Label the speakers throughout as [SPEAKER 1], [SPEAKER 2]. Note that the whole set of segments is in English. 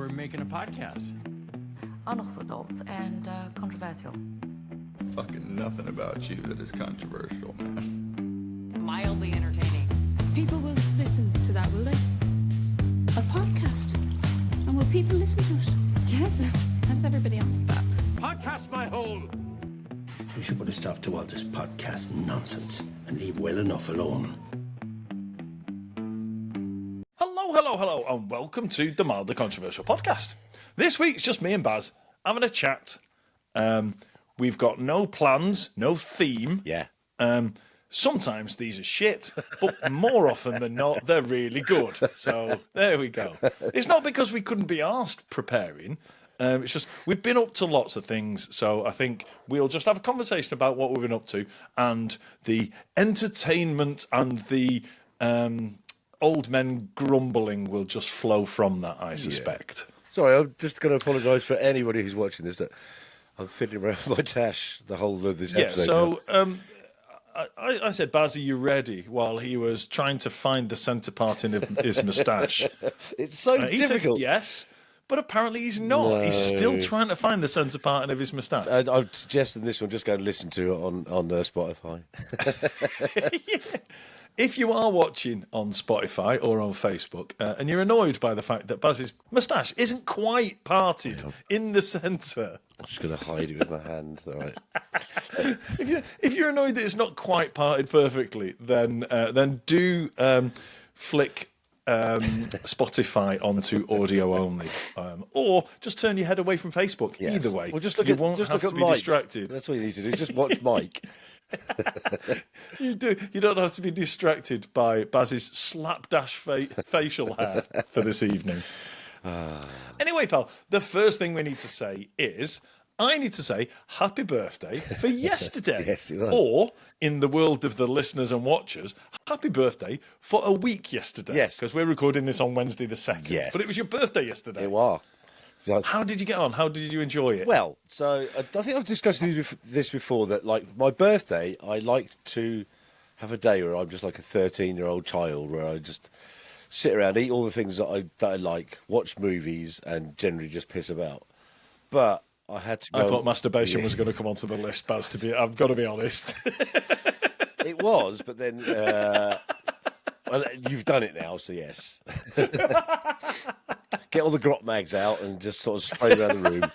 [SPEAKER 1] we're making a podcast.
[SPEAKER 2] Unorthodox and controversial.
[SPEAKER 3] Fucking nothing about you that is controversial, man.
[SPEAKER 4] Mildly entertaining.
[SPEAKER 5] People will listen to that, will they? A podcast. And will people listen to it? Yes. How does everybody answer that?
[SPEAKER 1] Podcast my hole!
[SPEAKER 6] We should put a stop to all this podcast nonsense and leave well enough alone.
[SPEAKER 7] Hello, and welcome to the Mildly Controversial Podcast. This week's just me and Baz having a chat. We've got no plans, no theme.
[SPEAKER 8] Yeah.
[SPEAKER 7] Sometimes these are shit, but more often than not, they're really good. So there we go. It's not because we couldn't be asked preparing. It's just we've been up to lots of things. So I think we'll just have a conversation about what we've been up to and the entertainment and the old men grumbling will just flow from that, I suspect.
[SPEAKER 8] Yeah. Sorry, I'm just going to apologise for anybody who's watching this that I'm fiddling around my dash the whole of this episode.
[SPEAKER 7] Yeah, so I said, Baz, are you ready? While he was trying to find the centre part in his moustache.
[SPEAKER 8] It's so
[SPEAKER 7] he
[SPEAKER 8] difficult.
[SPEAKER 7] Said yes, but apparently he's not. No. He's still trying to find the centre part of his moustache.
[SPEAKER 8] I'm suggesting this one, just go and listen to it on Spotify.
[SPEAKER 7] Yeah. If you are watching on Spotify or on Facebook and you're annoyed by the fact that Baz's moustache isn't quite parted in the centre...
[SPEAKER 8] I'm just going to hide it with my hand, all right?
[SPEAKER 7] If you're annoyed that it's not quite parted perfectly, then do flick Spotify onto audio only, or just turn your head away from Facebook. Yes. Either way,
[SPEAKER 8] well,
[SPEAKER 7] you won't have to be
[SPEAKER 8] Mike.
[SPEAKER 7] distracted.
[SPEAKER 8] That's all you need to do. Just watch Mike.
[SPEAKER 7] You don't have to be distracted by Baz's slapdash facial hair for this evening. Anyway, pal, the first thing we need to say is I need to say happy birthday for yesterday.
[SPEAKER 8] Yes, it was.
[SPEAKER 7] Or, in the world of the listeners and watchers, happy birthday for a week yesterday.
[SPEAKER 8] Yes.
[SPEAKER 7] Because we're recording this on Wednesday the 2nd.
[SPEAKER 8] Yes.
[SPEAKER 7] But it was your birthday yesterday.
[SPEAKER 8] It was.
[SPEAKER 7] How did you get on? How did you enjoy it?
[SPEAKER 8] Well, so I think I've discussed this before, that like my birthday, I like to have a day where I'm just like a 13-year-old child, where I just sit around, eat all the things that I like, watch movies, and generally just piss about. But I had to go...
[SPEAKER 7] I thought masturbation was going to come onto the list, Baz, I've got to be honest.
[SPEAKER 8] It was, but then... well, you've done it now, so yes. Get all the grot mags out and just sort of spray around the room.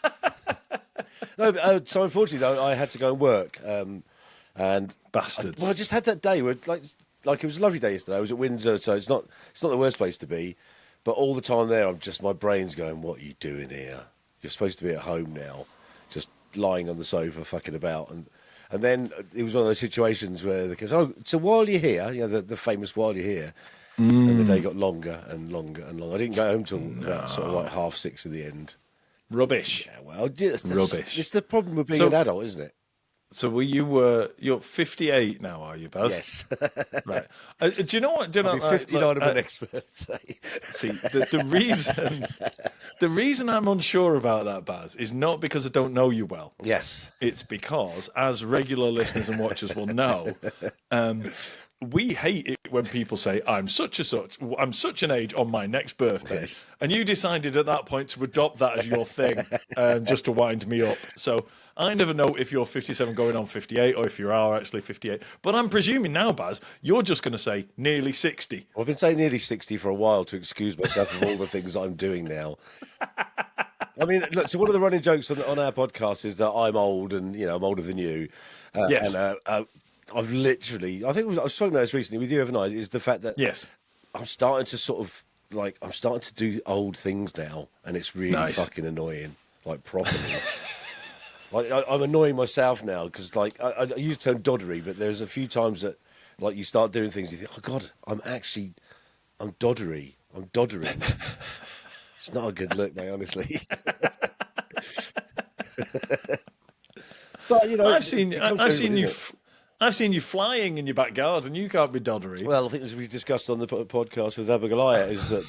[SPEAKER 8] No, but, so unfortunately, though, I had to go and work. And
[SPEAKER 7] bastards.
[SPEAKER 8] I just had that day where, like it was a lovely day yesterday. I was at Windsor, so it's not the worst place to be. But all the time there, my brain's going, "What are you doing here? You're supposed to be at home now, just lying on the sofa, fucking about." And then it was one of those situations where the kids, so while you're here, the famous while you're here. And the day got longer and longer and longer. I didn't go home till about sort of like 6:30 in the end.
[SPEAKER 7] Rubbish.
[SPEAKER 8] Yeah, well,
[SPEAKER 7] rubbish.
[SPEAKER 8] It's the problem with being an adult, isn't it?
[SPEAKER 7] So you're 58 now, are you, Baz?
[SPEAKER 8] Yes.
[SPEAKER 7] Right. Do you know what?
[SPEAKER 8] I'll be 59 on my next birthday.
[SPEAKER 7] See, the reason I'm unsure about that, Baz, is not because I don't know you well.
[SPEAKER 8] Yes.
[SPEAKER 7] It's because, as regular listeners and watchers will know, we hate it when people say, I'm such an age on my next birthday.
[SPEAKER 8] Yes.
[SPEAKER 7] And you decided at that point to adopt that as your thing, just to wind me up. So I never know if you're 57 going on 58 or if you are actually 58. But I'm presuming now, Baz, you're just going to say nearly 60.
[SPEAKER 8] Well, I've been saying nearly 60 for a while to excuse myself of all the things I'm doing now. I mean, look, so one of the running jokes on our podcast is that I'm old and, I'm older than you.
[SPEAKER 7] Yes.
[SPEAKER 8] And I've literally, I think I was talking about this recently with you overnight, is the fact that
[SPEAKER 7] yes,
[SPEAKER 8] I'm starting to sort of, I'm starting to do old things now, and it's really fucking annoying, properly. I'm annoying myself now, because, I use the term doddery, but there's a few times that, you start doing things, you think, oh, God, I'm doddery. I'm doddering. It's not a good look, mate, honestly. But,
[SPEAKER 7] I've seen you flying in your back garden. You can't be doddery.
[SPEAKER 8] Well, I think as we discussed on the podcast with Abigail, is that,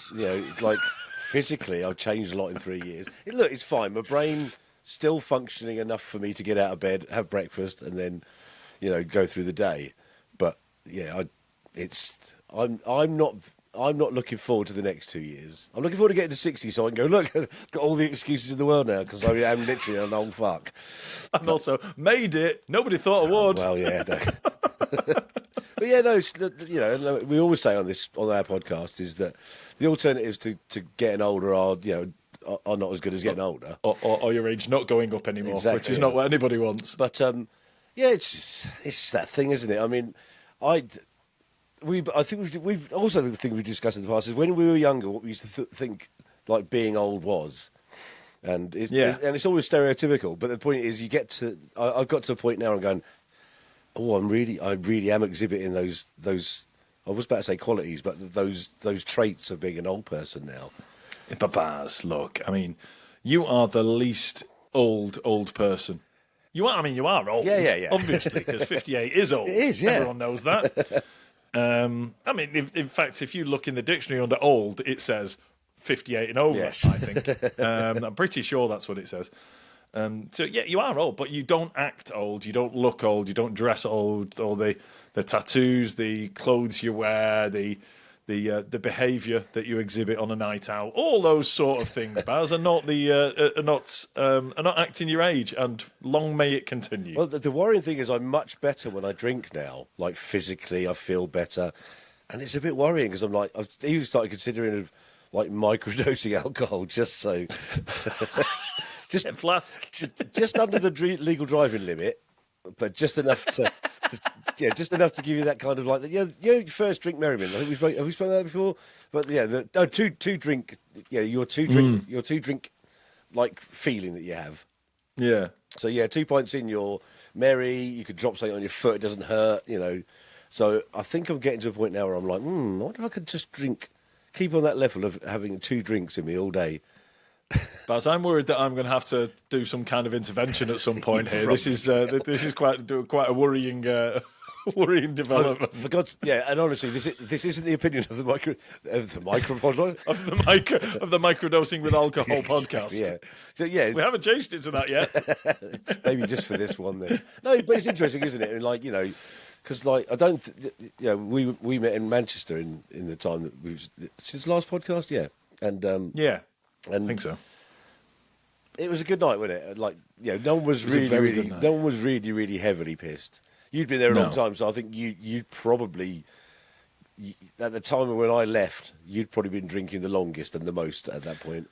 [SPEAKER 8] physically I've changed a lot in 3 years. Look, it's fine. My brain's still functioning enough for me to get out of bed, have breakfast, and then, go through the day. But, yeah, I'm not I'm not looking forward to the next 2 years. I'm looking forward to getting to 60 so I can go, look, I've got all the excuses in the world now because I am literally an old fuck.
[SPEAKER 7] And also, made it. Nobody thought I would.
[SPEAKER 8] Well, yeah. No. But yeah, no, it's, you know, we always say on our podcast is that the alternatives to getting older are, you know, are not as good as getting older.
[SPEAKER 7] Or your age not going up anymore,
[SPEAKER 8] Exactly,
[SPEAKER 7] which is not what anybody wants.
[SPEAKER 8] But yeah, it's that thing, isn't it? I mean, I think we've also the thing we discussed in the past is when we were younger, what we used to think like being old was, and it's always stereotypical. But the point is, I've got to a point now. I'm going, oh, I really am exhibiting those. I was about to say qualities, but those traits of being an old person now.
[SPEAKER 7] But Baz, look, I mean, you are the least old person. You are. I mean, you are old.
[SPEAKER 8] Yeah.
[SPEAKER 7] Obviously, because 58 is old.
[SPEAKER 8] It is. Yeah.
[SPEAKER 7] Everyone knows that. I mean, in fact, if you look in the dictionary under old, it says 58 and over.
[SPEAKER 8] Yes.
[SPEAKER 7] I think. I'm pretty sure that's what it says. So yeah, you are old, but you don't act old. You don't look old. You don't dress old. All the tattoos, the clothes you wear, the behaviour that you exhibit on a night out, all those sort of things, Baz, are not acting your age, and long may it continue.
[SPEAKER 8] Well, the worrying thing is I'm much better when I drink now. Like physically, I feel better, and it's a bit worrying because I'm like, I've even started considering like microdosing alcohol just so, just
[SPEAKER 7] flask,
[SPEAKER 8] just under the legal driving limit, but just enough to. Just enough to give you that kind of like your first drink merriment. I think have we spoken about that before? But yeah, two drink. Yeah, your two drink like feeling that you have.
[SPEAKER 7] Yeah.
[SPEAKER 8] So yeah, 2 pints in, you're merry. You could drop something on your foot; it doesn't hurt. You know. So I think I'm getting to a point now where I'm like, I wonder if I could just keep on that level of having 2 drinks in me all day.
[SPEAKER 7] But I'm worried that I'm going to have to do some kind of intervention at some point here. This is quite a worrying development.
[SPEAKER 8] For God's, and honestly, this isn't the opinion of the microdosing
[SPEAKER 7] with alcohol podcast.
[SPEAKER 8] Yeah, so, yeah,
[SPEAKER 7] we haven't changed it to that yet.
[SPEAKER 8] Maybe just for this one then. No, but it's interesting, isn't it? And like, you know, because like I don't, we met in Manchester in the time that since the last podcast, and
[SPEAKER 7] I think so.
[SPEAKER 8] It was a good night, wasn't it? Like, no one was really heavily pissed. You'd been there a long time, so I think you'd probably, at the time when I left, you'd probably been drinking the longest and the most at that point.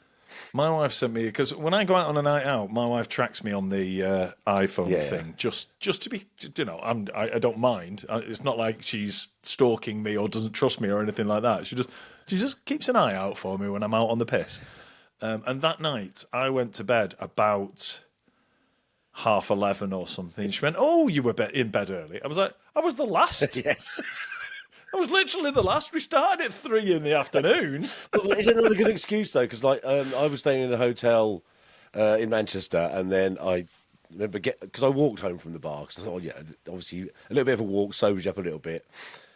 [SPEAKER 7] My wife sent me, because when I go out on a night out, my wife tracks me on the iPhone thing, just to be, I don't mind. It's not like she's stalking me or doesn't trust me or anything like that. She just keeps an eye out for me when I'm out on the piss. And that night, I went to bed about 11:30 or something. She went, "Oh, you were in bed early." I was like, "I was the last."
[SPEAKER 8] Yes.
[SPEAKER 7] I was literally the last. We started at 3 in the afternoon.
[SPEAKER 8] But isn't that a good excuse, though? Because I was staying in a hotel in Manchester, and then I remember because I walked home from the bar, because I thought, obviously a little bit of a walk sobers you up a little bit.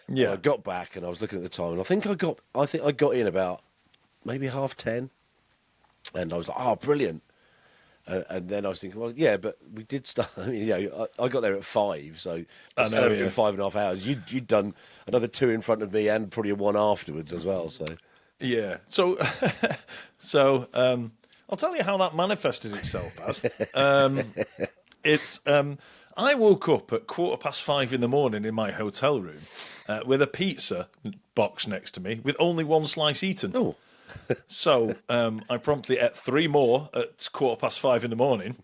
[SPEAKER 8] Yeah. And I got back, and I was looking at the time, and I think I got in about maybe 10:30. And I was like, "Oh, brilliant!" And then I was thinking, "Well, yeah, but we did start. I mean, I got there at 5, so in 5.5 hours. You'd done another 2 in front of me, and probably 1 afterwards as well. So,
[SPEAKER 7] yeah. So, I'll tell you how that manifested itself, Baz. I woke up at 5:15 in the morning in my hotel room with a pizza box next to me with only 1 slice eaten.
[SPEAKER 8] Oh.
[SPEAKER 7] So I promptly ate 3 more at 5:15 in the morning,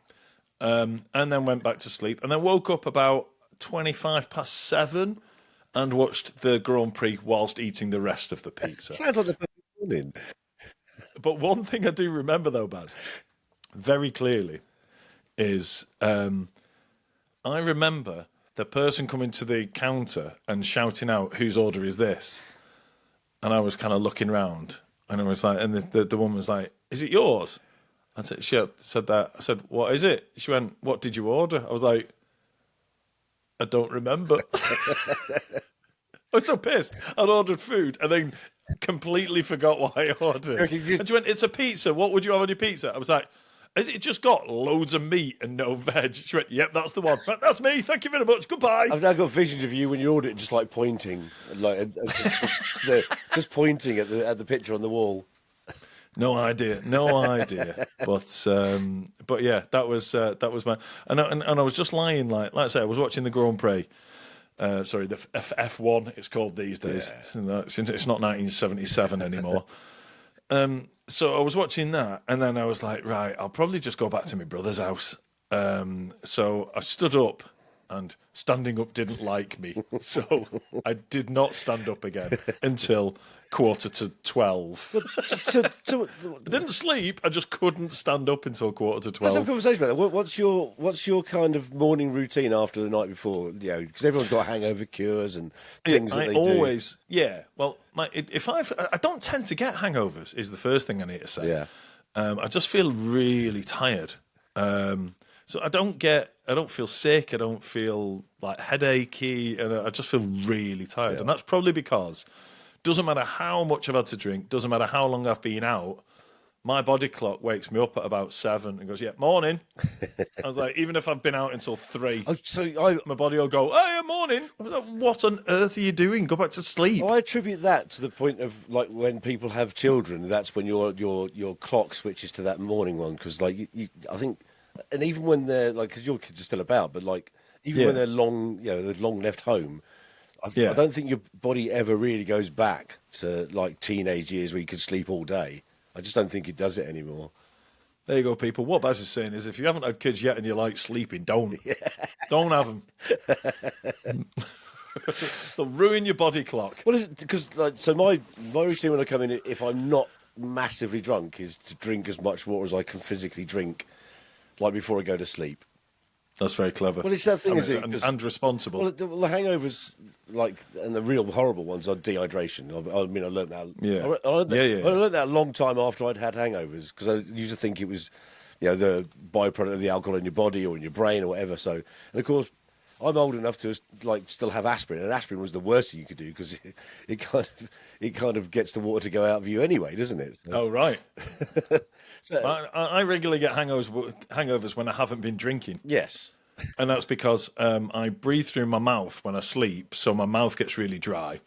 [SPEAKER 7] and then went back to sleep, and then woke up about 7:25 and watched the Grand Prix whilst eating the rest of the pizza.
[SPEAKER 8] Sounds like the perfect morning.
[SPEAKER 7] But one thing I do remember, though, Baz, very clearly, is I remember the person coming to the counter and shouting out, "Whose order is this?" And I was kind of looking round. And I was like, and the woman was like, "Is it yours?" I said, she said that. I said, "What is it?" She went, "What did you order?" I was like, "I don't remember." I was so pissed. I'd ordered food and then completely forgot what I ordered. And she went, "It's a pizza. What would you have on your pizza?" I was like, Has it just got loads of meat and no veg? She went, yep, that's the one. That's me. Thank you very much. Goodbye.
[SPEAKER 8] I've now got visions of you when you order it, just like pointing, like just pointing at the picture on the wall.
[SPEAKER 7] No idea. But yeah, that was my. And I was just lying, like I say, I was watching the Grand Prix. Sorry, the F1 it's called these days. Yeah. It's not 1977 anymore. So I was watching that, and then I was like, right, I'll probably just go back to my brother's house. So I stood up, and standing up didn't like me. So I did not stand up again until 11:45. I didn't sleep. I just couldn't stand up until 11:45.
[SPEAKER 8] Let's have a conversation about that. What's your kind of morning routine after the night before? You know, because everyone's got hangover cures and things that they do.
[SPEAKER 7] Yeah. Well, I don't tend to get hangovers. Is the first thing I need to say.
[SPEAKER 8] Yeah.
[SPEAKER 7] I just feel really tired. So I don't feel sick. I don't feel like headachy, and I just feel really tired. Yeah. And that's probably because doesn't matter how much I've had to drink, doesn't matter how long I've been out, my body clock wakes me up at about 7 and goes, yeah, morning. I was like, even if I've been out until 3, my body will go, oh, yeah, morning. I was like, what on earth are you doing? Go back to sleep.
[SPEAKER 8] Well, I attribute that to the point of, like, when people have children, that's when your clock switches to that morning one. Because, like, I think, and even when they're, like, because your kids are still about, but, like, even when they're long left home, I don't think your body ever really goes back to, like, teenage years where you could sleep all day. I just don't think it does it anymore.
[SPEAKER 7] There you go, people. What Baz is saying is if you haven't had kids yet and you like sleeping, don't. Yeah. Don't have them. They'll ruin your body clock.
[SPEAKER 8] Well, because so my routine when I come in, if I'm not massively drunk, is to drink as much water as I can physically drink, like before I go to sleep.
[SPEAKER 7] That's very clever.
[SPEAKER 8] Well, it's that thing, is it?
[SPEAKER 7] And responsible.
[SPEAKER 8] Well, the hangovers, like, and the real horrible ones are dehydration. I mean, I learned that.
[SPEAKER 7] Yeah.
[SPEAKER 8] I learned that a long time after I'd had hangovers, because I used to think it was, the byproduct of the alcohol in your body or in your brain or whatever. So, and of course, I'm old enough to still have aspirin, and aspirin was the worst thing you could do because it kind of gets the water to go out of you anyway, doesn't it? So.
[SPEAKER 7] Oh right. So, I regularly get hangovers when I haven't been drinking.
[SPEAKER 8] Yes.
[SPEAKER 7] And that's because I breathe through my mouth when I sleep, so my mouth gets really dry.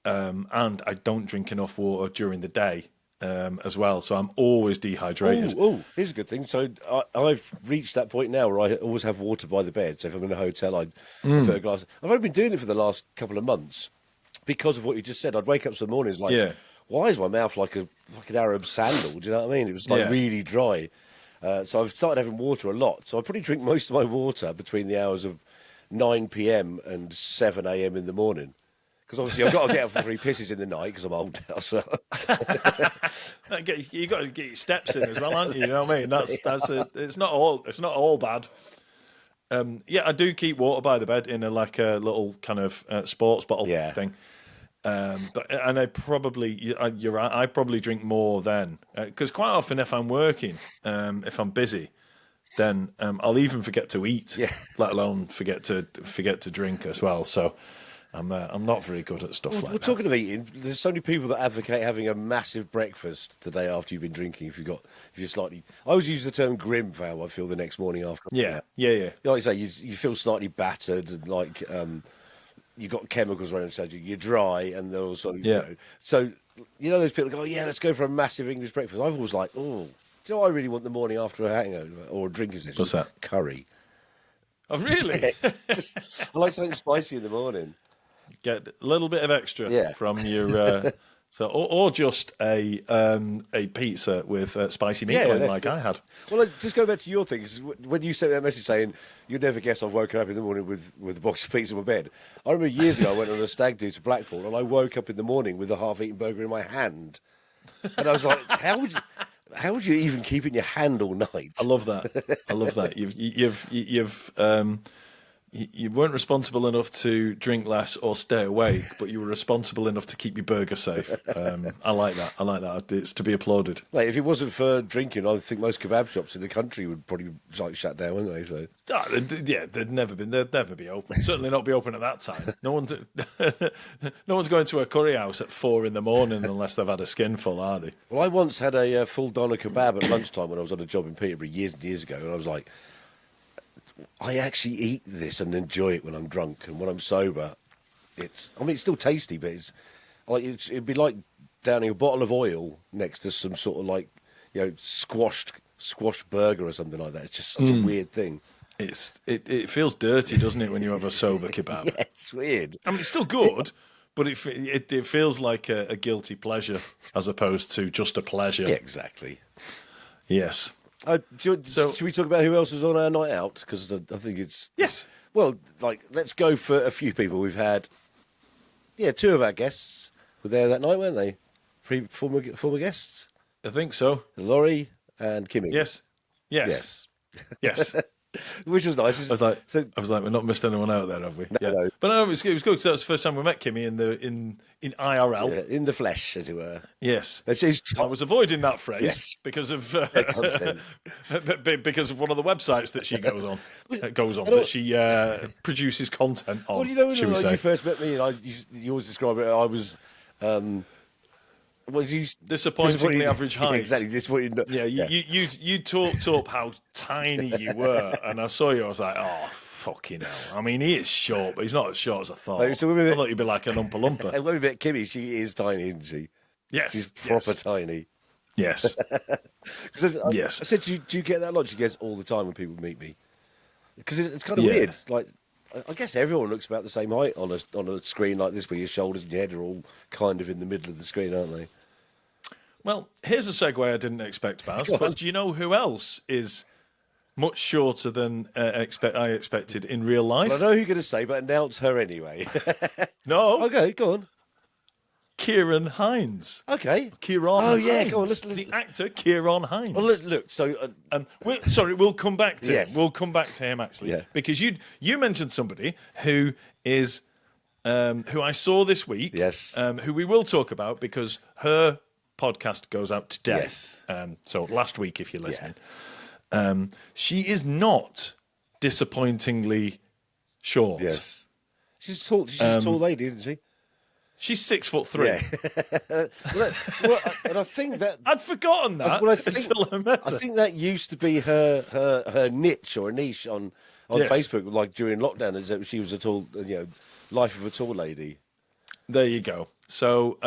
[SPEAKER 7] And I don't drink enough water during the day as well, so I'm always dehydrated.
[SPEAKER 8] Oh, here's a good thing. So I've reached that point now where I always have water by the bed. So if I'm in a hotel, I put a glass. I've only been doing it for the last couple of months because of what you just said. I'd wake up some mornings like, why is my mouth like an Arab sandal? Do you know what I mean? It was really dry. So I've started having water a lot. So I probably drink most of my water between the hours of 9 p.m. and 7 a.m. in the morning. Because obviously I've got to get up for 3 pisses in the night because I'm old now. So.
[SPEAKER 7] You got to get your steps in as well, aren't you? You know what I mean? It's not all bad. I do keep water by the bed in a little kind of sports bottle thing. And I probably, you're right, I probably drink more then. Because quite often if I'm working, if I'm busy, then I'll even forget to eat, let alone forget to drink as well. So I'm not very good at stuff like that.
[SPEAKER 8] We're talking of eating. There's so many people that advocate having a massive breakfast the day after you've been drinking. If you're slightly, I always use the term grim for how I feel the next morning after.
[SPEAKER 7] Yeah.
[SPEAKER 8] Like you say, you feel slightly battered and like you've got chemicals around inside you. You're dry, and they're also So those people go, let's go for a massive English breakfast. I've always like, do you know what I really want the morning after a hangover or a drinking session?
[SPEAKER 7] What's that?
[SPEAKER 8] Curry.
[SPEAKER 7] Oh really?
[SPEAKER 8] I like something spicy in the morning.
[SPEAKER 7] Get a little bit of extra from your or just a pizza with spicy meat on like I had.
[SPEAKER 8] Well, just go back to your things. When you sent that message saying you'd never guess I've woken up in the morning with a box of pizza in my bed. I remember years ago I went on a stag do to Blackpool and I woke up in the morning with a half-eaten burger in my hand, and I was like, how would you even keep it in your hand all night?
[SPEAKER 7] I love that. You've You weren't responsible enough to drink less or stay awake, but you were responsible enough to keep your burger safe. I like that. I like that. It's to be applauded.
[SPEAKER 8] Mate, if it wasn't for drinking, I think most kebab shops in the country would probably like shut down, wouldn't they? So.
[SPEAKER 7] They'd never be open. Certainly not be open at that time. No one's going to a curry house at 4 a.m. unless they've had a skinful, are they?
[SPEAKER 8] Well, I once had a full doner kebab at lunchtime when I was on a job in Peterborough years and years ago, and I was like, I actually eat this and enjoy it when I'm drunk, and when I'm sober, it's still tasty, but it's like it'd be like downing a bottle of oil next to some sort of like, squash burger or something like that. It's just such a weird thing.
[SPEAKER 7] It feels dirty, doesn't it, when you have a sober kebab?
[SPEAKER 8] Yeah, it's weird.
[SPEAKER 7] I mean, it's still good, but it feels like a guilty pleasure as opposed to just a pleasure.
[SPEAKER 8] Yeah, exactly.
[SPEAKER 7] Yes.
[SPEAKER 8] Should we talk about who else was on our night out? Because I think it's...
[SPEAKER 7] Yes.
[SPEAKER 8] Well, let's go for a few people. We've had, 2 of our guests were there that night, weren't they? Former guests?
[SPEAKER 7] I think so.
[SPEAKER 8] Laurie and Kimmy.
[SPEAKER 7] Yes.
[SPEAKER 8] Which was nice.
[SPEAKER 7] I was like, we've not missed anyone out there, have we?
[SPEAKER 8] No.
[SPEAKER 7] But no, it was good. So that was the first time we met Kimmy in IRL.
[SPEAKER 8] Yeah, in the flesh, as it were.
[SPEAKER 7] Yes.
[SPEAKER 8] And she's
[SPEAKER 7] I was avoiding that phrase
[SPEAKER 8] Yes.
[SPEAKER 7] because of
[SPEAKER 8] content.
[SPEAKER 7] because of one of the websites that she goes on that she produces content on.
[SPEAKER 8] Well, you know, when
[SPEAKER 7] shall we say?
[SPEAKER 8] you first met me, and you always describe it. I was,
[SPEAKER 7] disappointingly average height.
[SPEAKER 8] Yeah, exactly, disappointing.
[SPEAKER 7] Yeah, you talked up how tiny you were, and I saw you. I was like, oh. Fucking hell. I mean, he is short, but he's not as short as I thought. I thought you'd be like an Oompa Loompa.
[SPEAKER 8] And when we met Kimmy, she is tiny, isn't she?
[SPEAKER 7] Yes.
[SPEAKER 8] She's proper tiny.
[SPEAKER 7] Yes.
[SPEAKER 8] Yes. I said, do you get that a lot? She gets all the time when people meet me. Because it's kind of weird. Like, I guess everyone looks about the same height on a screen like this, where your shoulders and your head are all kind of in the middle of the screen, aren't they?
[SPEAKER 7] Well, here's a segue I didn't expect, Baz. But do you know who else is much shorter than I expected in real life?
[SPEAKER 8] Well, I know who you're going to say, but announce her anyway.
[SPEAKER 7] No.
[SPEAKER 8] Okay, go on.
[SPEAKER 7] Ciaran Hinds.
[SPEAKER 8] Okay.
[SPEAKER 7] Ciaran
[SPEAKER 8] Oh,
[SPEAKER 7] Hinds.
[SPEAKER 8] yeah, go on. Let's...
[SPEAKER 7] The actor Ciaran Hinds.
[SPEAKER 8] Well, look, so...
[SPEAKER 7] we'll come back to him. We'll come back to him, actually.
[SPEAKER 8] Yeah.
[SPEAKER 7] Because you mentioned somebody who is... who I saw this week.
[SPEAKER 8] Yes.
[SPEAKER 7] Who we will talk about because her podcast goes out today.
[SPEAKER 8] Yes.
[SPEAKER 7] So last week, if you're listening. Yeah. She is not disappointingly short.
[SPEAKER 8] Yes. She's tall. She's a tall lady, isn't she?
[SPEAKER 7] She's 6'3".
[SPEAKER 8] Yeah. And I think that
[SPEAKER 7] I'd forgotten that until I met her.
[SPEAKER 8] I think that used to be her niche or a niche on Facebook, like during lockdown, is that she was a tall, life of a tall lady.
[SPEAKER 7] There you go. So,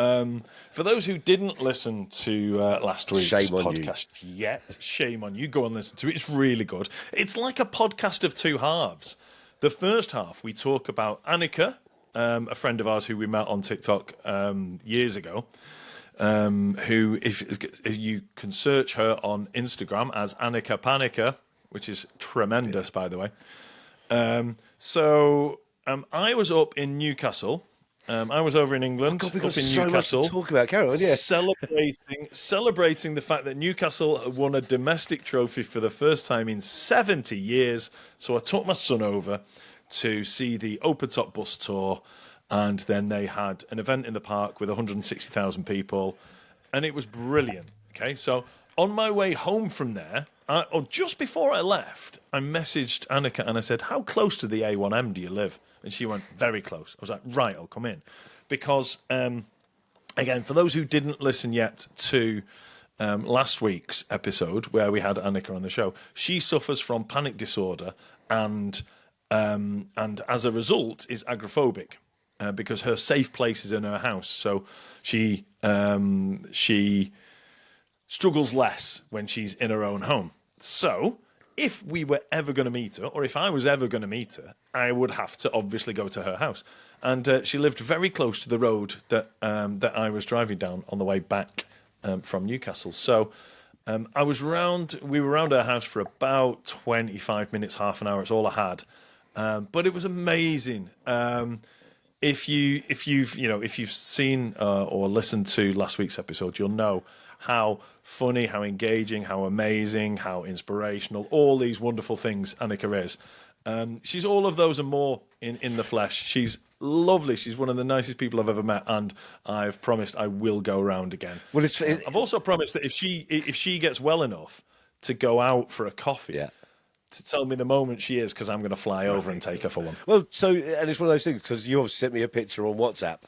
[SPEAKER 7] for those who didn't listen to last week's podcast yet, shame on you. Go and listen to it. It's really good. It's like a podcast of two halves. The first half, we talk about Annika, a friend of ours who we met on TikTok years ago, who, if you can search her on Instagram as Annika Panika, which is tremendous, by the way. I was up in Newcastle. I was over in England,
[SPEAKER 8] up in
[SPEAKER 7] Newcastle,
[SPEAKER 8] much to talk about. Carry on, yeah.
[SPEAKER 7] Celebrating the fact that Newcastle had won a domestic trophy for the first time in 70 years. So I took my son over to see the open top bus tour, and then they had an event in the park with 160,000 people, and it was brilliant. Okay, so on my way home from there, just before I left, I messaged Annika and I said, "How close to the A1M do you live?" And she went, "Very close." I was like, "Right, I'll come in." Because, again, for those who didn't listen yet to last week's episode where we had Annika on the show, she suffers from panic disorder and as a result is agoraphobic because her safe place is in her house. So she struggles less when she's in her own home. So if we were ever going to meet her, or if I was ever going to meet her, I would have to obviously go to her house. And she lived very close to the road that I was driving down on the way back from Newcastle. So we were around her house for about 25 minutes, half an hour. It's all I had. But it was amazing. If you've seen or listened to last week's episode, you'll know how funny, how engaging, how amazing, how inspirational, all these wonderful things Annika is. She's all of those and more in the flesh. She's lovely. She's one of the nicest people I've ever met, and I've promised I will go round again.
[SPEAKER 8] Well,
[SPEAKER 7] I've also promised that if she gets well enough to go out for a coffee, to tell me the moment she is, because I'm going to fly over and take her for one.
[SPEAKER 8] Well, and it's one of those things, because you obviously sent me a picture on WhatsApp,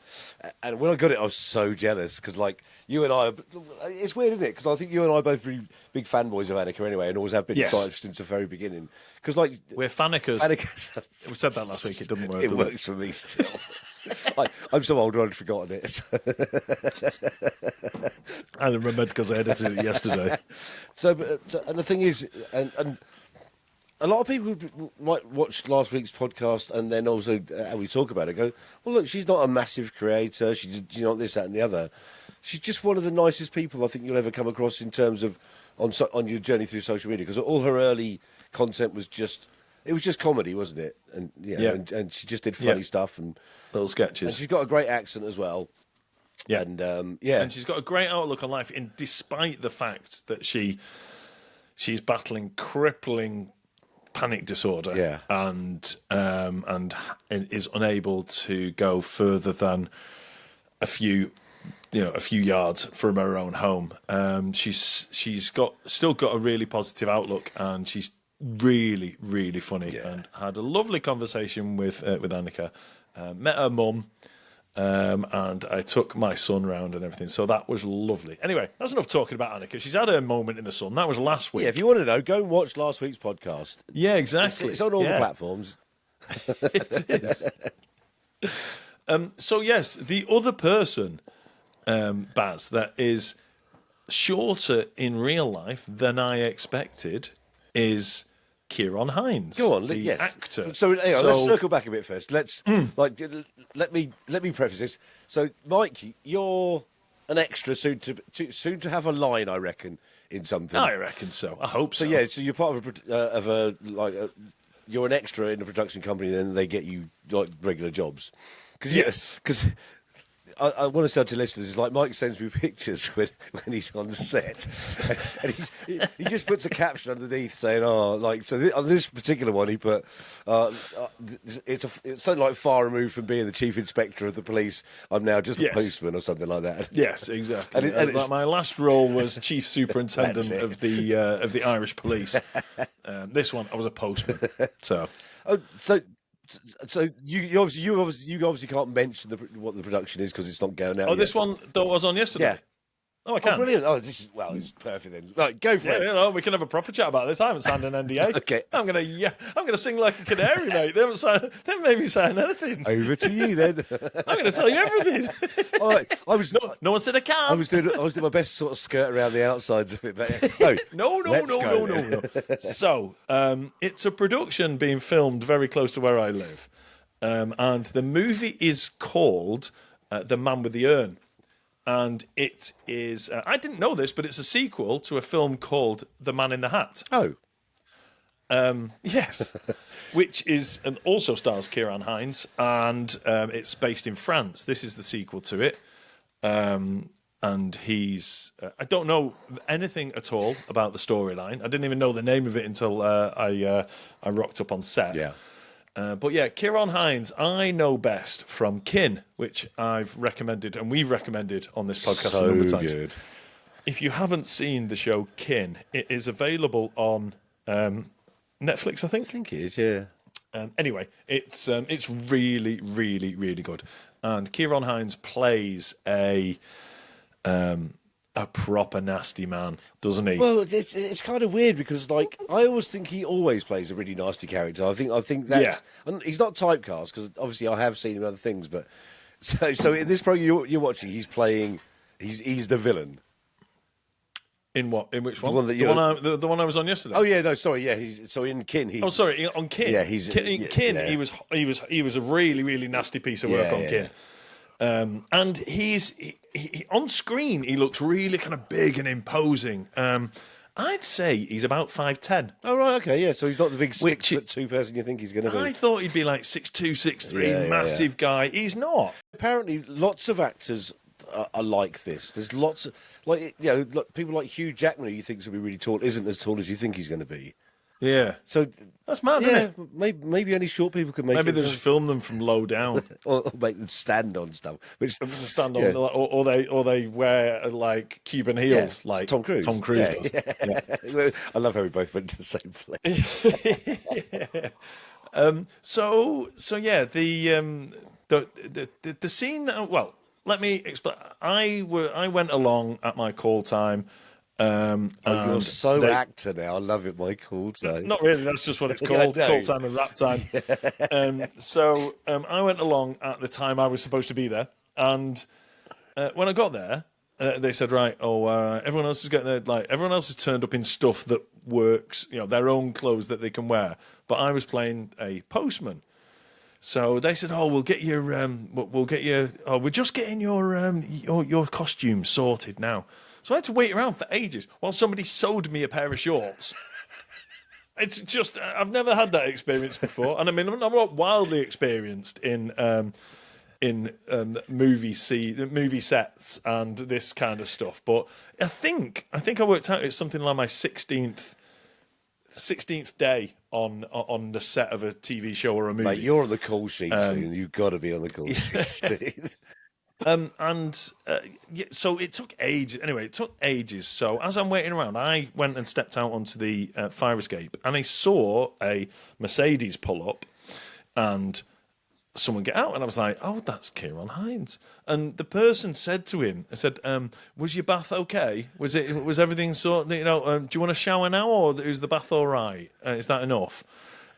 [SPEAKER 8] and when I got it, I was so jealous, because, like, you and I, it's weird, isn't it? Because I think you and I are both really big fanboys of Annika anyway, and always have been since the very beginning. Because, like,
[SPEAKER 7] we're Fannikas.
[SPEAKER 8] Fannikas.
[SPEAKER 7] We said that last week. It doesn't work.
[SPEAKER 8] It works for me still. I'm so old, I'd forgotten it.
[SPEAKER 7] I remembered because I edited it yesterday.
[SPEAKER 8] And the thing is, and a lot of people might watch last week's podcast and then also how we talk about it go, well, look, she's not a massive creator. She's not this, that, and the other. She's just one of the nicest people I think you'll ever come across in terms of on your journey through social media, because all her early content was just comedy, wasn't it? And and she just did funny stuff and
[SPEAKER 7] little sketches.
[SPEAKER 8] And she's got a great accent as well.
[SPEAKER 7] Yeah,
[SPEAKER 8] and
[SPEAKER 7] and she's got a great outlook on life. And despite the fact that she's battling crippling panic disorder, and is unable to go further than a few yards from her own home. She's still got a really positive outlook, and she's really, really funny. And had a lovely conversation with Annika. Met her mum. And I took my son round and everything, so that was lovely. Anyway, that's enough talking about Annika. She's had her moment in the sun. That was last week.
[SPEAKER 8] Yeah, if you want to know, go and watch last week's podcast.
[SPEAKER 7] Yeah, exactly.
[SPEAKER 8] It's on all the platforms.
[SPEAKER 7] It is. So yes, the other person, Baz, that is shorter in real life than I expected is Ciaran Hinds.
[SPEAKER 8] Go on,
[SPEAKER 7] the actor.
[SPEAKER 8] So let's circle back a bit first. Let me preface this. So, Mike, you're an extra soon to have a line, I reckon, in something.
[SPEAKER 7] I reckon so. I hope so.
[SPEAKER 8] So yeah, so you're part of you're an extra in a production company, then they get you like regular jobs. Because I want to say to listeners, it's like Mike sends me pictures when he's on the set, and he just puts a caption underneath saying, on this particular one he put, it's something like far removed from being the chief inspector of the police. I'm now just a postman or something like that.
[SPEAKER 7] Yes, exactly. And my last role was chief superintendent of the Irish police. This one I was a postman.
[SPEAKER 8] So you obviously can't mention what the production is because it's not going out.
[SPEAKER 7] Oh, this one that was on yesterday.
[SPEAKER 8] Yeah.
[SPEAKER 7] Oh, I can.
[SPEAKER 8] Oh, brilliant. Oh, it's perfect then. Right, go for it.
[SPEAKER 7] We can have a proper chat about this. I haven't signed an NDA.
[SPEAKER 8] Okay.
[SPEAKER 7] I'm gonna sing like a canary, mate. They haven't made me sign anything.
[SPEAKER 8] Over to you then.
[SPEAKER 7] I'm gonna tell you everything.
[SPEAKER 8] All right.
[SPEAKER 7] No one said I can't.
[SPEAKER 8] I was doing my best to sort of skirt around the outsides of it, but
[SPEAKER 7] no. So, it's a production being filmed very close to where I live, and the movie is called The Man with the Urn. And it is, I didn't know this, but it's a sequel to a film called The Man in the Hat.
[SPEAKER 8] Oh.
[SPEAKER 7] Yes. Which is, and also stars Ciaran Hinds, and it's based in France. This is the sequel to it. And he's, I don't know anything at all about the storyline. I didn't even know the name of it until I rocked up on set.
[SPEAKER 8] Yeah.
[SPEAKER 7] But yeah, Ciaran Hinds, I know best from Kin, which I've recommended, and we've recommended on this podcast a number of times.
[SPEAKER 8] Good.
[SPEAKER 7] If you haven't seen the show Kin, it is available on Netflix, I think.
[SPEAKER 8] I think it is, yeah.
[SPEAKER 7] Anyway, it's really, really, really good. And Ciaran Hinds plays a proper nasty man, doesn't he?
[SPEAKER 8] Well, it's kind of weird because, like, I always think he always plays a really nasty character. I think that's and he's not typecast because obviously I have seen him in other things, but so in this program you're watching, he's the villain.
[SPEAKER 7] In what? In which one?
[SPEAKER 8] The
[SPEAKER 7] one I was on yesterday.
[SPEAKER 8] Oh yeah, no, sorry, yeah. He's in Kin.
[SPEAKER 7] On Kin.
[SPEAKER 8] Yeah,
[SPEAKER 7] in Kin.
[SPEAKER 8] Yeah.
[SPEAKER 7] He was a really, really nasty piece of work on Kin. And he on screen he looks really kind of big and imposing. I'd say he's about 5'10".
[SPEAKER 8] Oh right, okay, yeah. So he's not the big 6'2" person you think he's going to be.
[SPEAKER 7] I thought he'd be like 6'2", 6'3", massive guy. He's not.
[SPEAKER 8] Apparently, lots of actors are like this. There's lots of people like Hugh Jackman, who you think is going to be really tall, isn't as tall as you think he's going to be.
[SPEAKER 7] Yeah.
[SPEAKER 8] So
[SPEAKER 7] That's mad,
[SPEAKER 8] yeah,
[SPEAKER 7] isn't it?
[SPEAKER 8] maybe only short people can make
[SPEAKER 7] Maybe
[SPEAKER 8] it.
[SPEAKER 7] they just film them from low down.
[SPEAKER 8] or make them stand on stuff. Which
[SPEAKER 7] Stand on,
[SPEAKER 8] yeah.
[SPEAKER 7] or they wear like Cuban heels,
[SPEAKER 8] Yeah,
[SPEAKER 7] like
[SPEAKER 8] Tom Cruise.
[SPEAKER 7] Tom Cruise
[SPEAKER 8] Yeah,
[SPEAKER 7] does.
[SPEAKER 8] yeah. I love how we both went to the same place.
[SPEAKER 7] So yeah, the scene that, well, let me explain. I went along at my call time.
[SPEAKER 8] You're
[SPEAKER 7] and
[SPEAKER 8] so
[SPEAKER 7] they-
[SPEAKER 8] actor now. I love it, my call time.
[SPEAKER 7] Not really. That's just what it's
[SPEAKER 8] Yeah, I
[SPEAKER 7] called.
[SPEAKER 8] know.
[SPEAKER 7] Call time and rap time. So I went along at the time I was supposed to be there, and when I got there, they said, right, everyone else is getting everyone else has turned up in stuff that works, their own clothes that they can wear, but I was playing a postman. So they said, we're just getting your costume sorted now. So I had to wait around for ages while somebody sewed me a pair of shorts. It's just, I've never had that experience before. And I mean, I'm not wildly experienced in movie sets and this kind of stuff. But I think I worked out it's something like my 16th day on the set of a TV show or a movie.
[SPEAKER 8] Mate, you're on the call sheet soon. You've got to be on the call sheet.
[SPEAKER 7] So it took ages. Anyway, it took ages. So as I'm waiting around, I went and stepped out onto the fire escape, and I saw a Mercedes pull up, and someone get out, and I was like, "Oh, that's Ciaran Hinds." And the person said to him, "I said, was your bath okay? Was everything sort? Do you want a shower now, or is the bath all right? Is that enough?"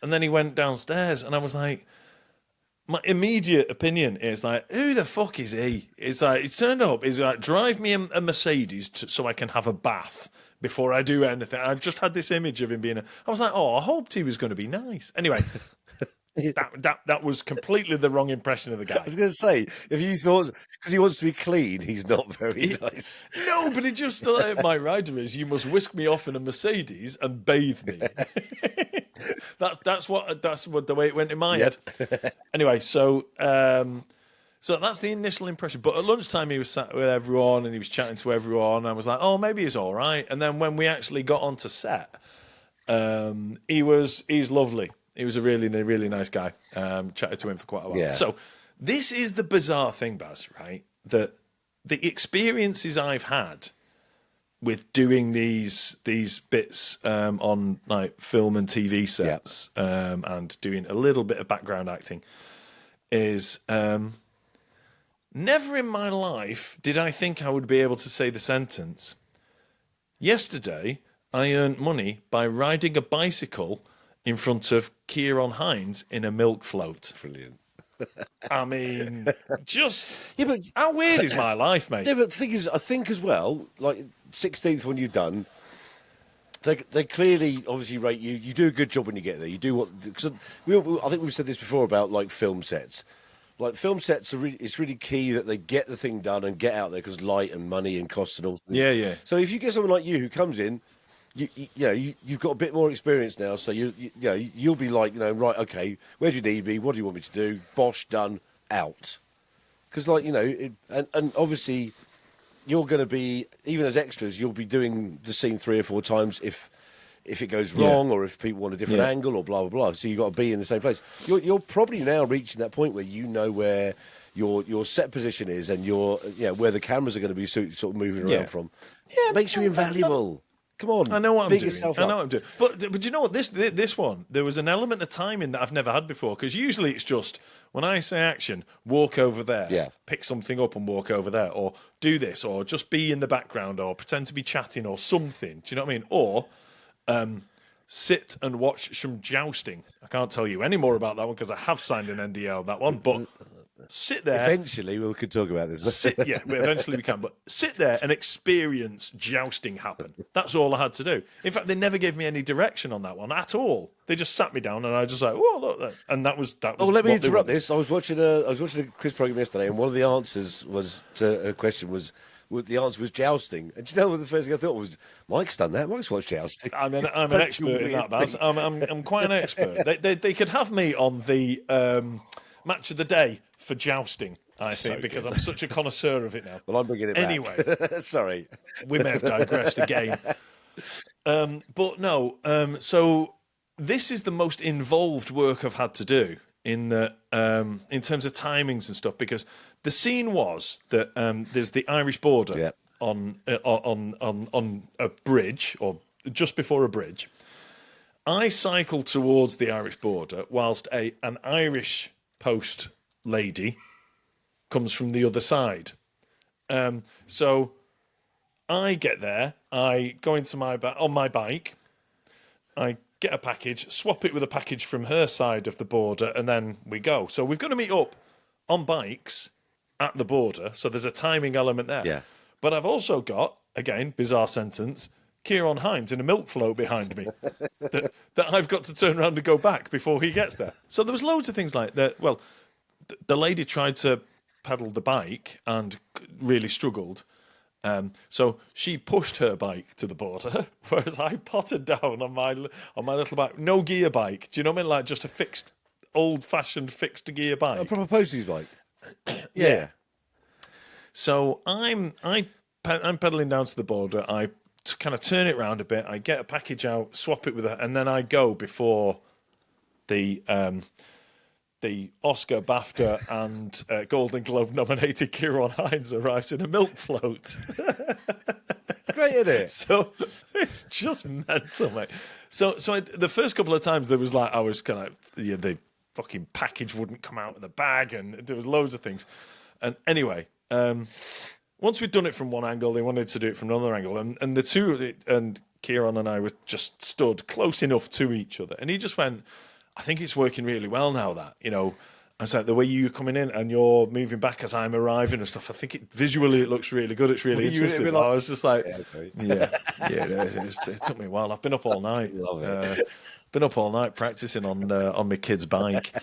[SPEAKER 7] And then he went downstairs, and I was like, my immediate opinion is like, who the fuck is he? It's like, he's turned up. He's like, drive me a Mercedes so I can have a bath before I do anything. I've just had this image of him being I was like, I hoped he was going to be nice. Anyway, that was completely the wrong impression of the guy.
[SPEAKER 8] I was going to say, if you thought, because he wants to be clean, he's not very nice.
[SPEAKER 7] No, but it just, my rider is, you must whisk me off in a Mercedes and bathe me. That's the way it went in my head. Anyway, so that's the initial impression. But at lunchtime, he was sat with everyone and he was chatting to everyone. And I was like, maybe he's all right. And then when we actually got onto set, he's lovely. He was a really, really nice guy. Chatted to him for quite a while.
[SPEAKER 8] Yeah.
[SPEAKER 7] So this is the bizarre thing, Baz, right? That the experiences I've had with doing these bits on like film and TV sets and doing a little bit of background acting is never in my life did I think I would be able to say the sentence, yesterday I earned money by riding a bicycle in front of Ciaran Hinds in a milk float.
[SPEAKER 8] Brilliant.
[SPEAKER 7] I mean, just
[SPEAKER 8] But
[SPEAKER 7] how weird is my life, mate?
[SPEAKER 8] yeah, but the thing is, I think as well, like 16th one you've done, they clearly obviously rate you. You do a good job when you get there. You do what, because I think we've said this before about like film sets. Like film sets it's really key that they get the thing done and get out there because light and money and costs and all.
[SPEAKER 7] Yeah.
[SPEAKER 8] So if you get someone like you who comes in, you've got a bit more experience now, so you'll be like, right, okay, where do you need me? What do you want me to do? Bosh, done, out. Because and obviously you're going to be, even as extras, you'll be doing the scene 3 or 4 times if it goes wrong or if people want a different angle or blah blah blah. So you've got to be in the same place. You're probably now reaching that point where you know where your set position is and where the cameras are going to be sort of moving around from. Yeah, makes you invaluable. Come on,
[SPEAKER 7] I know what I'm
[SPEAKER 8] big
[SPEAKER 7] doing.
[SPEAKER 8] yourself
[SPEAKER 7] I know
[SPEAKER 8] up.
[SPEAKER 7] what I'm doing. But you know what? This one, there was an element of timing that I've never had before. Because usually it's just when I say action, walk over there, pick something up and walk over there, or do this, or just be in the background, or pretend to be chatting, or something. Do you know what I mean? Or sit and watch some jousting. I can't tell you any more about that one because I have signed an NDA on that one. But sit there.
[SPEAKER 8] Eventually, we could talk about this.
[SPEAKER 7] Eventually we can. But sit there and experience jousting happen. That's all I had to do. In fact, they never gave me any direction on that one at all. They just sat me down and I just like, look there. And that was.
[SPEAKER 8] Oh, let me interrupt this. I was watching a quiz program yesterday, and one of the answers was to a question was. The answer was jousting, and do you know what the first thing I thought was? Mike's done that. Mike's watched jousting.
[SPEAKER 7] I'm an expert in that, Baz. I'm quite an expert. They could have me on the match of the day for jousting. I think because I'm such a connoisseur of it now.
[SPEAKER 8] Well, I'm bringing it back.
[SPEAKER 7] Anyway,
[SPEAKER 8] sorry,
[SPEAKER 7] we may have digressed again. But no. So this is the most involved work I've had to do in terms of timings and stuff, because the scene was that there's the Irish border on a bridge, or just before a bridge. I cycle towards the Irish border whilst an Irish post lady comes from the other side. So I get there, I go into on my bike, I get a package, swap it with a package from her side of the border, and then we go. So we've got to meet up on bikes at the border, so there's a timing element there.
[SPEAKER 8] Yeah.
[SPEAKER 7] But I've also got, again, bizarre sentence, Ciaran Hinds in a milk float behind me that I've got to turn around and go back before he gets there. So there was loads of things like that. Well, the lady tried to pedal the bike and really struggled. So she pushed her bike to the border, whereas I potted down on my little bike, no gear bike. Do you know what I mean? Like just a fixed, old-fashioned fixed gear bike.
[SPEAKER 8] A proper posties bike.
[SPEAKER 7] Yeah. So I'm pedaling down to the border. I kind of turn it round a bit. I get a package out, swap it with her, and then I go before the Oscar, BAFTA, and Golden Globe nominated Ciaran Hinds arrives in a milk float.
[SPEAKER 8] It's great, isn't it?
[SPEAKER 7] So it's just mental, mate. So the first couple of times there was like I was kind of the fucking package wouldn't come out of the bag, and there was loads of things. And anyway, once we'd done it from one angle, they wanted to do it from another angle, and the two and Ciaran and I were just stood close enough to each other, and he just went, I think it's working really well now that, I was like, the way you're coming in and you're moving back as I'm arriving and stuff, I think visually it looks really good. It's really interesting. I was just like, it took me a while. I've been up all night.
[SPEAKER 8] Love it.
[SPEAKER 7] Been up all night practicing on my kid's bike.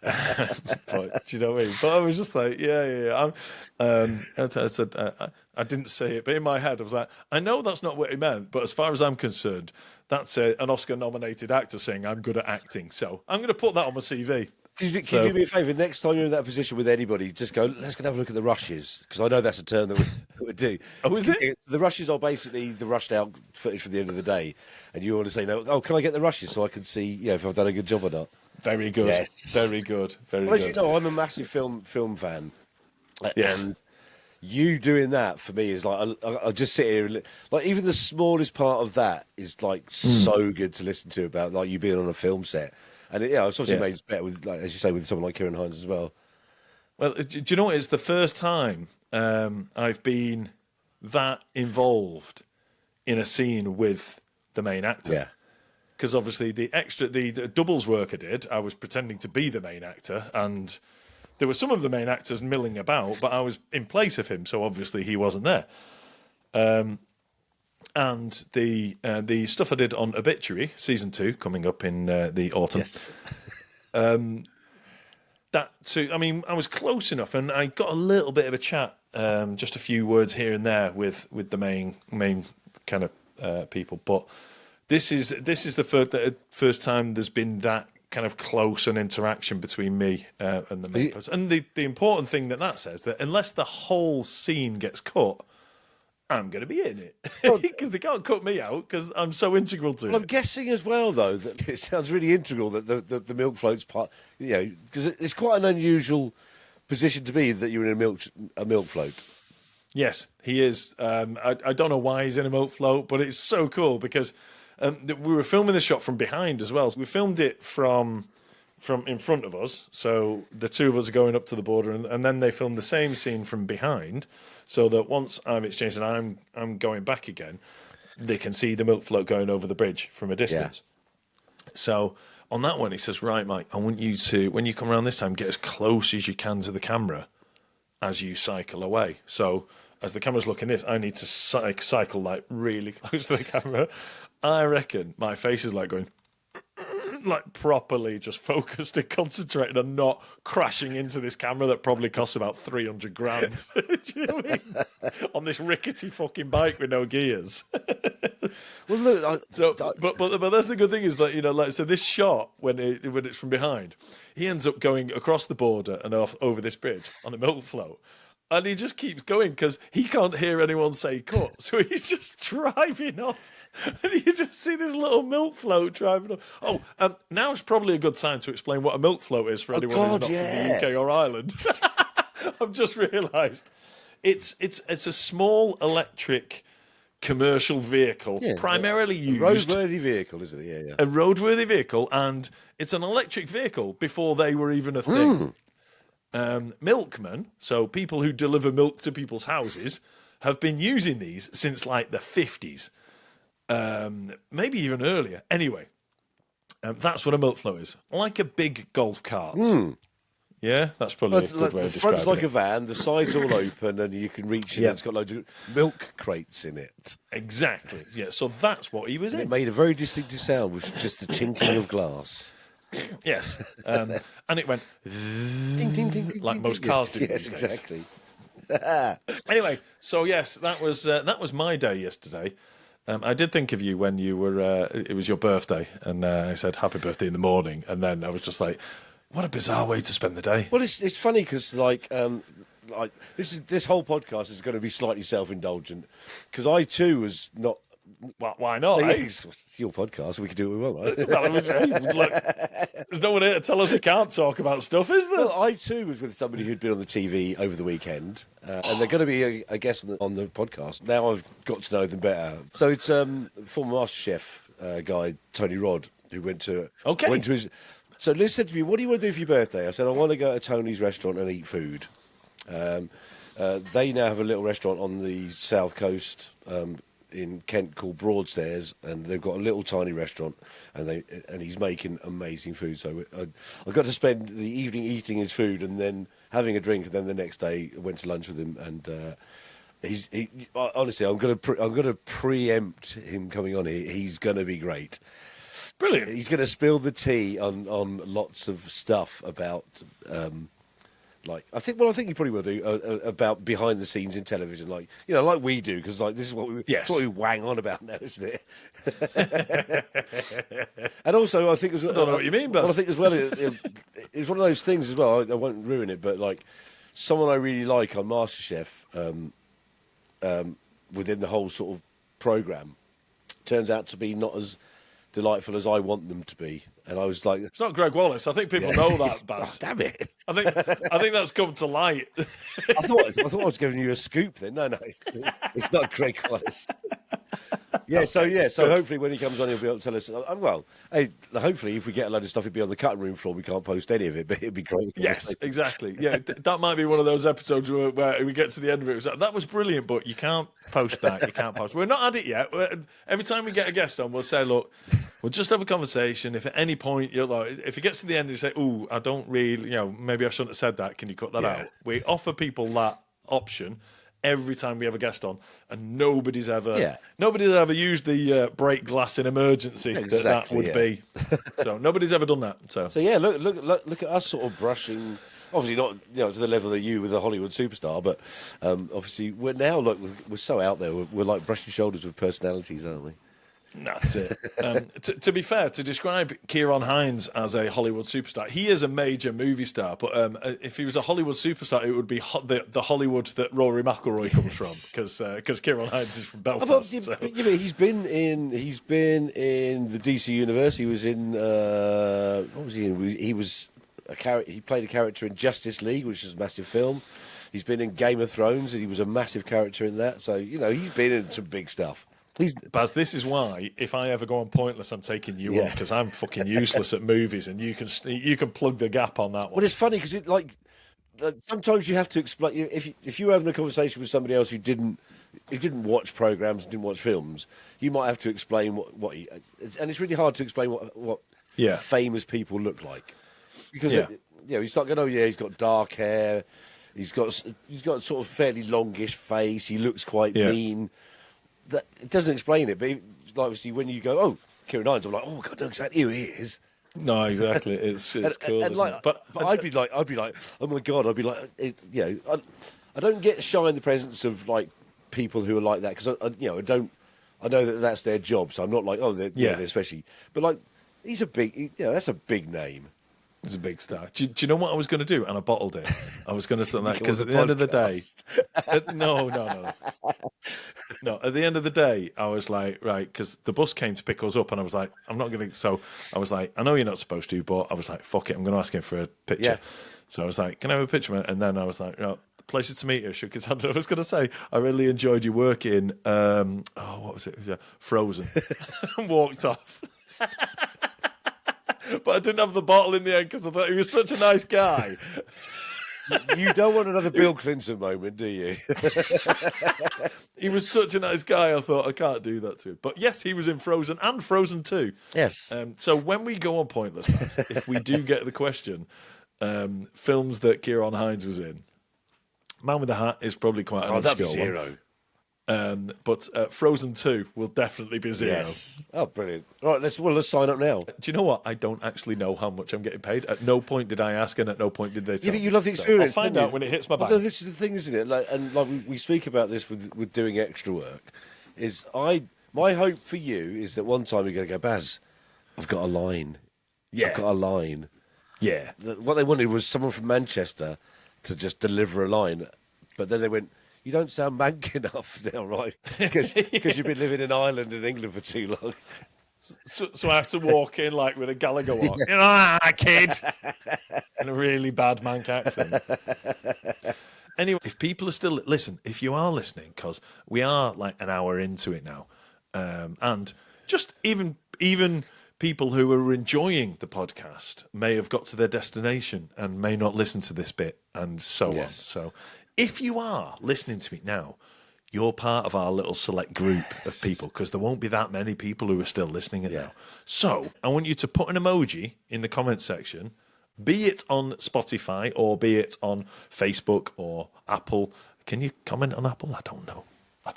[SPEAKER 7] But, do you know what I mean? But I was just like, yeah. I said, I didn't say it, but in my head I was like, I know that's not what he meant, but as far as I'm concerned, that's an Oscar-nominated actor saying I'm good at acting. So I'm going to put that on my CV.
[SPEAKER 8] Can you do me a favour? Next time you're in that position with anybody, just go, let's go have a look at the rushes, because I know that's a term that we do.
[SPEAKER 7] Oh, is it?
[SPEAKER 8] The rushes are basically the rushed out footage from the end of the day, and you want to say, no, can I get the rushes so I can see if I've done a good job or not?
[SPEAKER 7] Very good.
[SPEAKER 8] Yes.
[SPEAKER 7] Very good. Very
[SPEAKER 8] well,
[SPEAKER 7] good.
[SPEAKER 8] As you know, I'm a massive film fan.
[SPEAKER 7] Yes.
[SPEAKER 8] And you doing that for me is like, I just sit here and like, even the smallest part of that is like so good to listen to about like you being on a film set. And it's obviously made better with, like, as you say, with someone like Ciaran Hinds as well.
[SPEAKER 7] Well, do you know what? It's the first time I've been that involved in a scene with the main actor.
[SPEAKER 8] Yeah.
[SPEAKER 7] Because obviously the doubles work I did, I was pretending to be the main actor, and there were some of the main actors milling about, but I was in place of him, so obviously he wasn't there. And the stuff I did on Obituary, season 2, coming up in the autumn. Yes. That too. I mean, I was close enough, and I got a little bit of a chat, just a few words here and there with the main kind of people. But this is the first time there's been that kind of close an interaction between me and the main person. And the important thing that says that unless the whole scene gets cut, I'm going to be in it, because they can't cut me out because I'm so integral to it.
[SPEAKER 8] I'm guessing as well, though, that it sounds really integral that the milk float's part, because it's quite an unusual position to be that you're in a milk float.
[SPEAKER 7] Yes, he is. I don't know why he's in a milk float, but it's so cool because we were filming the shot from behind as well. So we filmed it from in front of us, so the two of us are going up to the border, and then they filmed the same scene from behind, so that once I've exchanged and I'm going back again, they can see the milk float going over the bridge from a distance. Yeah. So on that one, he says, right, Mike, I want you to, when you come around this time, get as close as you can to the camera as you cycle away. So as the camera's looking this, I need to cycle like really close to the camera. I reckon my face is like going, like properly just focused and concentrating and not crashing into this camera that probably costs about 300 grand. Do you know what I mean? On this rickety fucking bike with no gears.
[SPEAKER 8] Well, look,
[SPEAKER 7] but that's the good thing is that, so this shot when it's from behind, he ends up going across the border and off over this bridge on a milk float. And he just keeps going because he can't hear anyone say cut. So he's just driving off And you just see this little milk float driving up. Oh, now's probably a good time to explain what a milk float is for anyone who's not from the UK or Ireland. I've just realised it's a small electric commercial vehicle, primarily used.
[SPEAKER 8] A roadworthy vehicle, isn't it? Yeah.
[SPEAKER 7] A roadworthy vehicle, and it's an electric vehicle before they were even a thing. Milkmen, so people who deliver milk to people's houses, have been using these since like the 50s. Maybe even earlier. Anyway, that's what a milk float is. Like a big golf cart. Yeah, that's probably a good way of describing it.
[SPEAKER 8] The front's like a van, the sides all open, and you can reach it. Yeah. It's got loads of milk crates in it.
[SPEAKER 7] Exactly. Yeah, so that's what he was in.
[SPEAKER 8] It made a very distinctive sound with just the chinking of glass.
[SPEAKER 7] Yes. And it went ding, ding, ding, ding, like most cars do.
[SPEAKER 8] Yes, exactly.
[SPEAKER 7] Anyway, so yes, that was my day yesterday. I did think of you when you were. It was your birthday, and I said happy birthday in the morning, and then I was just like, what a bizarre way to spend the day.
[SPEAKER 8] Well, it's funny because like this whole podcast is going to be slightly self-indulgent because I too was not.
[SPEAKER 7] Well, why not? Eh?
[SPEAKER 8] It's your podcast. We can do what we want. Right?
[SPEAKER 7] Well, look, there's no one here to tell us we can't talk about stuff, is there?
[SPEAKER 8] Well, I too was with somebody who'd been on the TV over the weekend, and they're going to be a guest on the podcast. Now I've got to know them better. So it's former MasterChef guy Tony Rod who went to his. So Liz said to me, "What do you want to do for your birthday?" I said, "I want to go to Tony's restaurant and eat food." They now have a little restaurant on the south coast. In Kent called Broadstairs, and they've got a little tiny restaurant, and he's making amazing food. So I got to spend the evening eating his food and then having a drink, and then the next day I went to lunch with him. And honestly, I'm going to preempt him coming on here. He's going to be great.
[SPEAKER 7] Brilliant.
[SPEAKER 8] He's going to spill the tea on lots of stuff about. I think he probably will do about behind the scenes in television, like we do, because like this is what we wang on about now, isn't it? And also, I think as well,
[SPEAKER 7] I don't know what you mean, but
[SPEAKER 8] I think as well, it's one of those things as well. I won't ruin it, but like someone I really like on MasterChef, within the whole sort of program, turns out to be not as delightful as I want them to be. And I was like,
[SPEAKER 7] it's not Greg Wallace. I think people know that, Baz.
[SPEAKER 8] Oh, damn it!
[SPEAKER 7] I think that's come to light.
[SPEAKER 8] I thought I was giving you a scoop then. No, it's not Greg Wallace. Yeah, okay. So hopefully when he comes on, he'll be able to tell us. Well, hey, hopefully if we get a load of stuff, it'll be on the cutting room floor. We can't post any of it, but it'd be great.
[SPEAKER 7] Yes, exactly. Yeah, that might be one of those episodes where we get to the end of it. It's like, that was brilliant, but you can't post that. You can't post. We're not at it yet. Every time we get a guest on, we'll say, look, we'll just have a conversation. If at any point you're like, if it gets to the end and you say, "Ooh, I don't really, maybe I shouldn't have said that. Can you cut that out?" We offer people that option every time we have a guest on, and nobody's ever used the break glass in emergency that would be. So nobody's ever done that. So
[SPEAKER 8] yeah, look at us sort of brushing. Obviously not to the level that you with a Hollywood superstar, but obviously we're now we're so out there. We're like brushing shoulders with personalities, aren't we?
[SPEAKER 7] That's it. To be fair, to describe Ciaran Hinds as a Hollywood superstar, he is a major movie star, but if he was a Hollywood superstar, it would be the Hollywood that Rory McIlroy comes from, because Ciaran Hinds is from Belfast.
[SPEAKER 8] But he's been in the DC universe. He was in what was he in? He was a character. He played a character in Justice League, which is a massive film. He's been in Game of Thrones, and he was a massive character in that. So he's been in some big stuff.
[SPEAKER 7] Baz, this is why if I ever go on Pointless, I'm taking you on, because I'm fucking useless at movies, and you can plug the gap on that one.
[SPEAKER 8] Well, it's funny because sometimes you have to explain if you're having a conversation with somebody else who didn't watch programs and didn't watch films, you might have to explain and it's really hard to explain what famous people look like, because he's not going, he's got dark hair, he's got sort of fairly longish face, he looks quite mean. That it doesn't explain it, but obviously when you go, "Oh, Ciaran Hinds," I'm like, "Oh, God, I know exactly who he is."
[SPEAKER 7] No, exactly. It's cool.
[SPEAKER 8] But I'd be like, "Oh my God!" I'd be like, I don't get shy in the presence of like people who are like that, because I know that that's their job, so I'm not like, "Oh, they're especially." But like, he's a big, that's a big name.
[SPEAKER 7] He's a big star. Do you know what I was going to do? And I bottled it. I was going to say that because
[SPEAKER 8] on
[SPEAKER 7] at
[SPEAKER 8] the
[SPEAKER 7] the end of the day,
[SPEAKER 8] podcast.
[SPEAKER 7] no. No, at the end of the day, I was like, right, because the bus came to pick us up, and I was like, I'm not going to. So I was like, I know you're not supposed to, but I was like, fuck it, I'm going to ask him for a picture.
[SPEAKER 8] Yeah.
[SPEAKER 7] So I was like, can I have a picture? And then I was like, pleasure to meet you. Shook his hand. I was going to say, I really enjoyed your work in, what was it? Yeah, Frozen. And walked off. But I didn't have the bottle in the end because I thought he was such a nice guy.
[SPEAKER 8] You don't want another Bill Clinton moment, do you?
[SPEAKER 7] He was such a nice guy. I thought I can't do that to him. But yes, he was in Frozen and Frozen 2.
[SPEAKER 8] Yes.
[SPEAKER 7] So when we go on Pointless Pass, if we do get the question, films that Ciaran Hinds was in, Man with the Hat is probably quite an
[SPEAKER 8] That'd be
[SPEAKER 7] obscure one.
[SPEAKER 8] zero.
[SPEAKER 7] But Frozen 2 will definitely be zero.
[SPEAKER 8] Yes. Oh, brilliant. All right, let's sign up now.
[SPEAKER 7] Do you know what? I don't actually know how much I'm getting paid. At no point did I ask, and at no point did they tell
[SPEAKER 8] Yeah, but
[SPEAKER 7] me.
[SPEAKER 8] you love the
[SPEAKER 7] So
[SPEAKER 8] experience.
[SPEAKER 7] I'll find
[SPEAKER 8] don't you?
[SPEAKER 7] out when it hits my
[SPEAKER 8] But
[SPEAKER 7] bank.
[SPEAKER 8] this is the thing, isn't it? We speak about this with doing extra work. My hope for you is that one time you're going to go, Baz, I've got a line.
[SPEAKER 7] Yeah.
[SPEAKER 8] I've got a line.
[SPEAKER 7] Yeah.
[SPEAKER 8] What they wanted was someone from Manchester to just deliver a line, but then they went, you don't sound mank enough now, right? Because you've been living in Ireland and England for too long.
[SPEAKER 7] So I have to walk in like with a Gallagher walk. You know, kid. In a really bad Manc accent. Anyway, if people are still... Listen, if you are listening, because we are like an hour into it now, and just even people who are enjoying the podcast may have got to their destination and may not listen to this bit and so on. So if you are listening to it now, you're part of our little select group of people because there won't be that many people who are still listening now. So I want you to put an emoji in the comment section, be it on Spotify or be it on Facebook or Apple. Can you comment on Apple? I don't know. I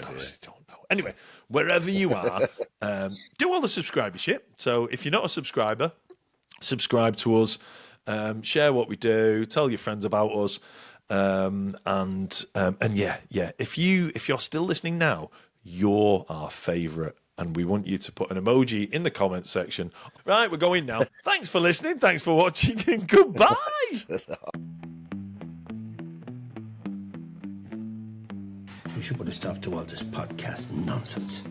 [SPEAKER 7] honestly don't know. Anyway, wherever you are, do all the subscriber shit. So if you're not a subscriber, subscribe to us, share what we do, tell your friends about us. And yeah, if you're still listening now, you're our favourite, and we want you to put an emoji in the comments section. Right, we're going now. Thanks for listening. Thanks for watching, and goodbye.
[SPEAKER 6] We should put a stop to all this podcast nonsense